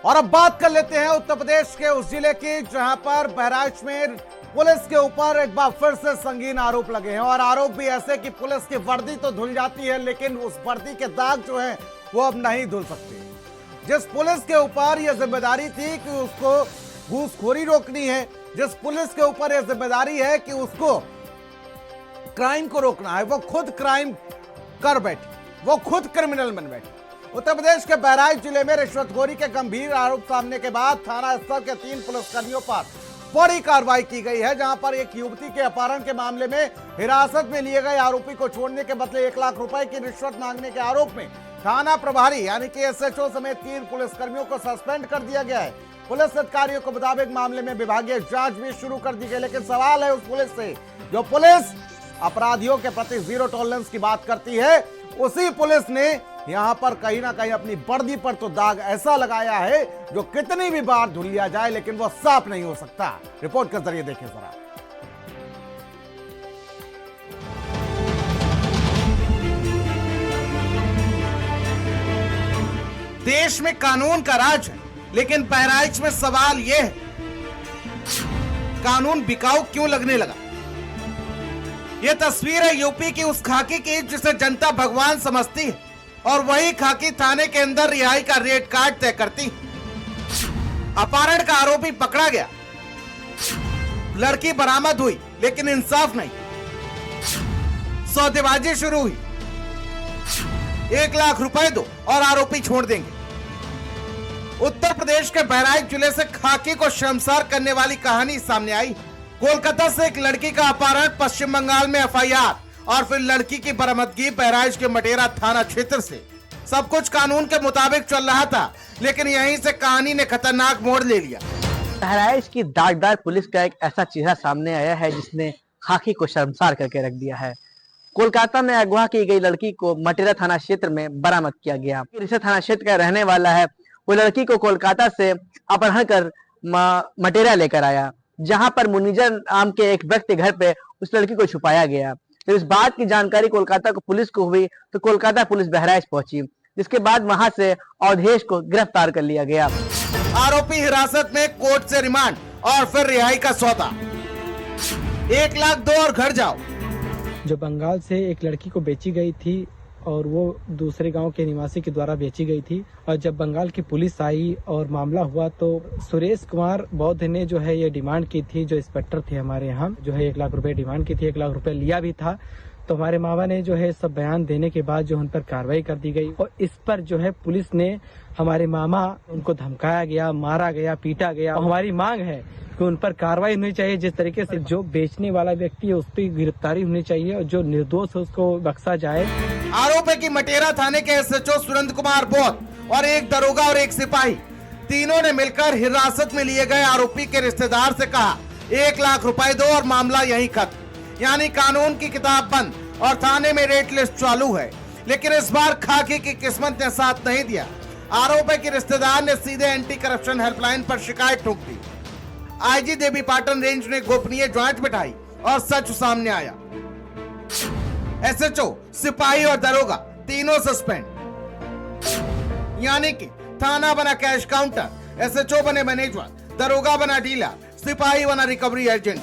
और अब बात कर लेते हैं उत्तर प्रदेश के उस जिले की जहां पर बहराइच में पुलिस के ऊपर एक बार फिर से संगीन आरोप लगे हैं और आरोप भी ऐसे कि पुलिस की वर्दी तो धुल जाती है लेकिन उस वर्दी के दाग जो हैं वो अब नहीं धुल सकते। जिस पुलिस के ऊपर यह जिम्मेदारी थी कि उसको घूसखोरी रोकनी है, जिस पुलिस के ऊपर यह जिम्मेदारी है कि उसको क्राइम को रोकना है, वो खुद क्राइम कर बैठी, वो खुद क्रिमिनल बन बैठी। उत्तर प्रदेश के बहराइच जिले में रिश्वतखोरी के गंभीर आरोप सामने के बाद थाना स्तर के 3 पुलिसकर्मियों पर बड़ी कार्रवाई की गई है, जहां पर एक युवती के अपहरण के मामले में हिरासत में लिए गए आरोपी को छोड़ने के बदले 1 लाख रुपए की रिश्वत मांगने के आरोप में थाना प्रभारी यानी कि एसएचओ समेत 3 पुलिसकर्मियों को सस्पेंड कर दिया गया है। पुलिस अधिकारियों के मुताबिक मामले में विभागीय जांच भी शुरू कर दी गई, लेकिन सवाल है उस पुलिस से जो पुलिस अपराधियों के प्रति जीरो टॉलरेंस की बात करती है, उसी पुलिस ने यहां पर कहीं ना कहीं अपनी वर्दी पर तो दाग ऐसा लगाया है जो कितनी भी बार धुल लिया जाए लेकिन वो साफ नहीं हो सकता। रिपोर्ट के जरिए देखें जरा। देश में कानून का राज है, लेकिन बहराइच में सवाल यह है कानून बिकाऊ क्यों लगने लगा। यह तस्वीर है यूपी की उस खाकी की जिसे जनता भगवान समझती है और वही खाकी थाने के अंदर रिहाई का रेट कार्ड तय करती। अपहरण का आरोपी पकड़ा गया, लड़की बरामद हुई लेकिन इंसाफ नहीं, सौदेबाजी शुरू हुई, 1 लाख रुपए दो और आरोपी छोड़ देंगे। उत्तर प्रदेश के बहराइच जिले से खाकी को शर्मसार करने वाली कहानी सामने आई। कोलकाता से एक लड़की का अपहरण, पश्चिम बंगाल में एफआईआर और फिर लड़की की बरामदगी बहराइच के मटेरा थाना क्षेत्र से। सब कुछ कानून के मुताबिक चल रहा था, लेकिन यहीं से कहानी ने खतरनाक मोड़ ले लिया। बहराइच की दागदार पुलिस का एक ऐसा चेहरा सामने आया है जिसने खाकी को शर्मसार करके रख दिया है। कोलकाता में अगवा की गई लड़की को मटेरा थाना क्षेत्र में बरामद किया गया। रिसे थाना क्षेत्र का रहने वाला है, वो लड़की को कोलकाता से अपहरण कर मटेरा लेकर आया, जहां पर मुनीजर नाम के एक व्यक्ति घर पे उस लड़की को छुपाया गया। तो इस बात की जानकारी कोलकाता को पुलिस को हुई तो कोलकाता पुलिस बहराइच पहुंची, जिसके बाद वहां से अवधेश को गिरफ्तार कर लिया गया। आरोपी हिरासत में, कोर्ट से रिमांड और फिर रिहाई का सौदा। 1 लाख दो और घर जाओ। जो बंगाल से एक लड़की को बेची गई थी और वो दूसरे गांव के निवासी के द्वारा बेची गई थी, और जब बंगाल की पुलिस आई और मामला हुआ तो सुरेश कुमार बौद्ध ने जो है ये डिमांड की थी, जो इंस्पेक्टर थे हमारे यहाँ, जो है 1 लाख रुपए डिमांड की थी, 1 लाख रुपए लिया भी था। तो हमारे मामा ने जो है सब बयान देने के बाद जो उन पर कार्रवाई कर दी गई और इस पर जो है पुलिस ने हमारे मामा उनको धमकाया गया, मारा गया, पीटा गया। और हमारी मांग है कि उन पर कार्रवाई होनी चाहिए, जिस तरीके से जो बेचने वाला व्यक्ति है उस पर गिरफ्तारी होनी चाहिए और जो निर्दोष है उसको बख्शा जाए। आरोप है कि मटेरा थाने के एसएचओ सुरेंद्र कुमार बौद्ध और एक दरोगा और एक सिपाही, तीनों ने मिलकर हिरासत में लिए गए आरोपी के रिश्तेदार से कहा 1 लाख रुपए दो और मामला यहीं खत्म। यानी कानून की किताब बंद और थाने में रेट लिस्ट चालू है। लेकिन इस बार खाकी की किस्मत ने साथ नहीं दिया। आरोप है कि रिश्तेदार ने सीधे एंटी करप्शन हेल्पलाइन पर शिकायत ठोक दी। आईजी देवी पाटन रेंज ने गोपनीय जांच बिठाई और सच सामने आया। एसएचओ, सिपाही और दरोगा तीनों सस्पेंड। यानी कि थाना बना कैश काउंटर, एसएचओ बने मैनेजर, दरोगा बना डीलर, सिपाही बना रिकवरी एजेंट।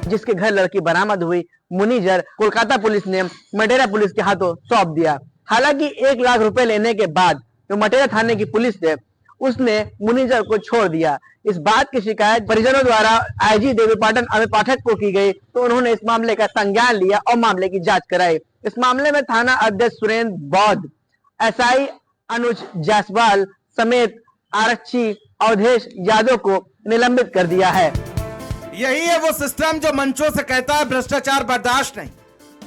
जिसके घर लड़की बरामद हुई, मुनीजर कोलकाता पुलिस ने मटेरा पुलिस के हाथों सौंप दिया। हालांकि 1 लाख रुपए लेने के बाद जो मटेरा थाने की पुलिस है उसने मुनीजर को छोड़ दिया। इस बात की शिकायत परिजनों द्वारा आईजी देवी पाटन अमित पाठक को की गई, तो उन्होंने इस मामले का संज्ञान लिया और मामले की जांच कराई। इस मामले में थाना अध्यक्ष सुरेंद्र बौद्ध, एसआई अनुज जायसवाल समेत आरक्षी अवधेश यादव को निलंबित कर दिया है। यही है वो सिस्टम जो मंचों से कहता है भ्रष्टाचार बर्दाश्त नहीं।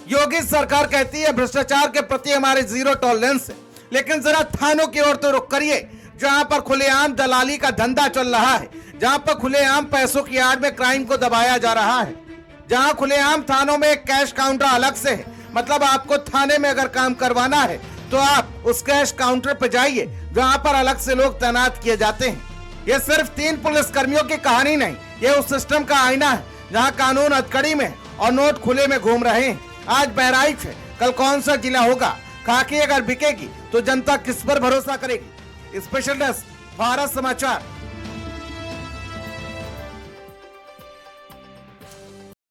योगी सरकार कहती है भ्रष्टाचार के प्रति हमारे जीरो टॉलरेंस है, लेकिन जरा थानों की ओर तो रुख करिए, जहां पर खुलेआम दलाली का धंधा चल रहा है, जहां पर खुलेआम पैसों की आड़ में क्राइम को दबाया जा रहा है, जहां खुलेआम थानों में कैश काउंटर अलग से है। मतलब आपको थाने में अगर काम करवाना है तो आप उस कैश काउंटर पर जाइए जहां पर अलग से लोग तैनात किए जाते हैं। ये सिर्फ 3 पुलिस कर्मियों की कहानी नहीं, ये उस सिस्टम का आईना है जहां कानून हथकड़ी में और नोट खुले में घूम रहे हैं। आज बहराइच है, कल कौन सा जिला होगा। खाकी अगर बिकेगी तो जनता किस पर भरोसा करेगी। स्पेशल डेस्क भारत समाचार।